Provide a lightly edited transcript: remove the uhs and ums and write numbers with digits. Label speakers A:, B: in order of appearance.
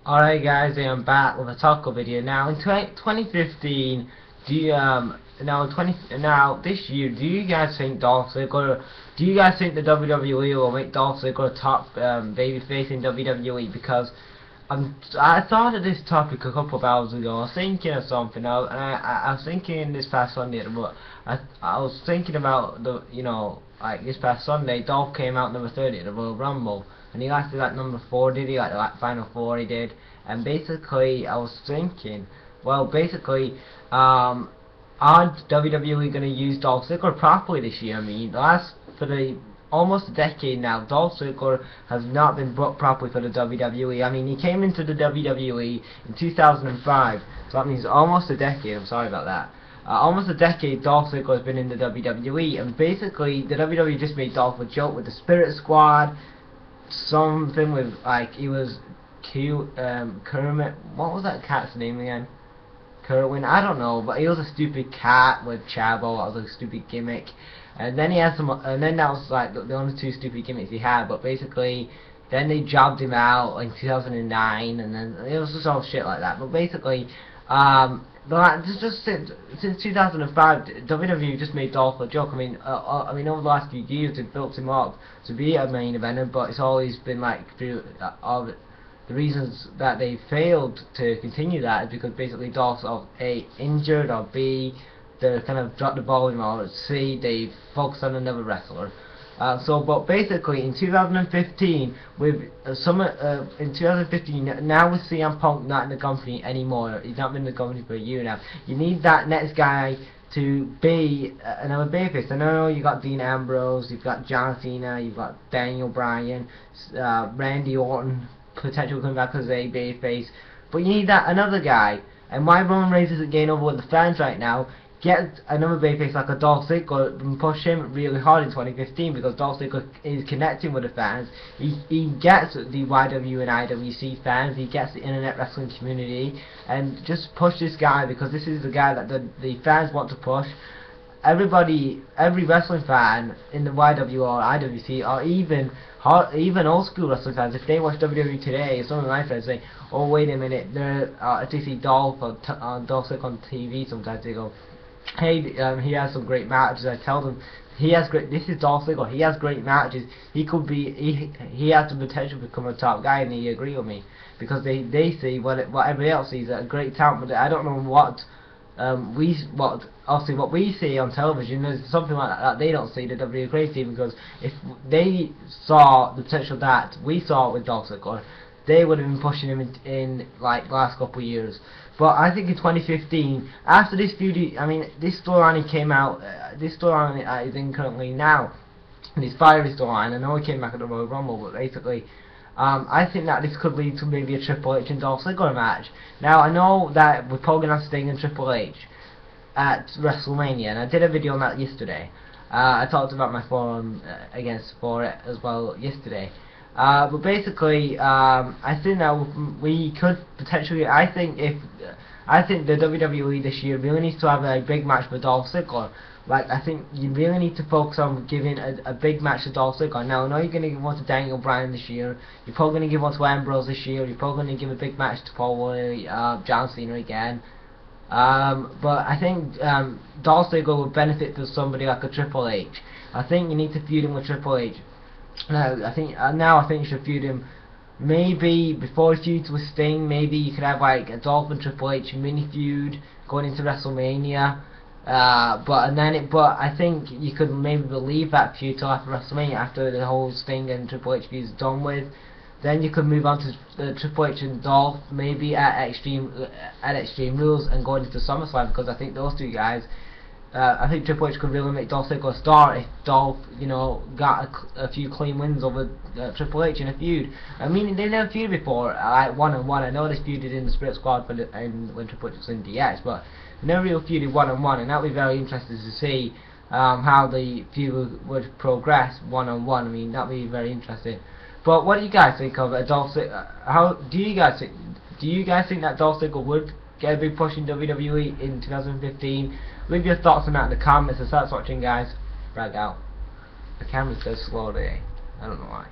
A: Alright guys, I'm back with a taco video. Now in 2015, do you now this year, do you guys think do you guys think the WWE will make Dolph Ziggler top babyface in WWE? Because I thought of this topic a couple of hours ago. I was thinking of something, I was thinking this past Sunday, but I was thinking about like this past Sunday, Dolph came out number 30 at the Royal Rumble, and he lasted like number 4, did he? Like the final 4 he did. And basically, I was thinking, well, basically, are WWE going to use Dolph Ziggler properly this year? I mean, for almost a decade now, Dolph Ziggler has not been booked properly for the WWE. I mean, he came into the WWE in 2005, so that means almost a decade. I'm sorry about that. Almost a decade Dolph Ziggler has been in the WWE, and basically the WWE just made Dolph a joke with the Spirit Squad, something with, like, he was Kermit, what was that cat's name again? Kerwin, I don't know, but he was a stupid cat with Chavo. That was a stupid gimmick, and then he had and then that was like the only 2 stupid gimmicks he had. But basically, then they jobbed him out in 2009, and then it was just all shit like that. But basically, just since 2005, WWE just made Dolph a joke. I mean, over the last few years, they've built him up to be a main eventer, but it's always been like through all the reasons that they failed to continue that is because basically Dolph's A, injured, or B, they kind of dropped the ball, or C, they focused on another wrestler. But basically in 2015, with in 2015, now with CM Punk not in the company anymore, he's not been in the company for a year now. You need that next guy to be another babyface. I know you got Dean Ambrose, you've got John Cena, you've got Daniel Bryan, Randy Orton potential coming back as a babyface, but you need another guy. And why Roman Reigns isn't getting over with the fans right now? Get another babyface like a Dolph Ziggler and push him really hard in 2015, because Dolph Ziggler is connecting with the fans. He gets the YW and IWC fans, he gets the internet wrestling community, and just push this guy, because this is the guy that the fans want to push. Every wrestling fan in the YW or IWC, or even old school wrestling fans, if they watch WWE today, some of my friends say, "Oh, wait a minute," if they see Dolph or Dolph on TV, sometimes they go, "Hey, he has some great matches." I tell them, this is Dolph Ziggler, he has great matches, he has the potential to become a top guy, and they agree with me, because they see what everybody else sees, a great talent. But I don't know what what we see on television is something like that they don't see, the WWE creative team, because if they saw the potential that we saw with Dolph Ziggler, they would have been pushing him in like the last couple of years. But I think in 2015, after this feud, I mean, this storyline he came out, this storyline is in currently now, this fiery storyline. I know he came back at the Royal Rumble, but basically, I think that this could lead to maybe a Triple H and Dolph Ziggler match. Now, I know that we're probably going to have Sting and Triple H at WrestleMania, and I did a video on that yesterday. I talked about my forum for it as well yesterday. But basically, I think that we could potentially, I think the WWE this year really needs to have a big match for Dolph Ziggler. Like, I think you really need to focus on giving a big match to Dolph Ziggler. Now, I know you're going to give one to Daniel Bryan this year, you're probably going to give one to Ambrose this year, you're probably going to give a big match to Paul White, John Cena again. But I think Dolph Ziggler would benefit from somebody like a Triple H. I think you need to feud him with Triple H. I think you should feud him. Maybe before he feuds with Sting, maybe you could have like a Dolph and Triple H mini feud going into WrestleMania. But I think you could maybe leave that feud till after WrestleMania, after the whole Sting and Triple H feud is done with. Then you could move on to Triple H and Dolph, maybe at Extreme Rules, and going into SummerSlam, because I think those 2 guys, I think Triple H could really make Dolph Ziggler a star if Dolph, got a few clean wins over Triple H in a feud. I mean, they never feuded before, like one-on-one. I know they feuded in the Spirit Squad when Triple H was in DX, but they never really feuded one-on-one, and that would be very interesting to see how the feud would progress one-on-one. I mean, that would be very interesting. But what do you guys think of Dolph Ziggler? How do you guys think? Do you guys think that Dolph Ziggler would get a big push in WWE in 2015? Leave your thoughts on that in the comments, and start watching, guys. Brag out. The camera's so slow today. I don't know why.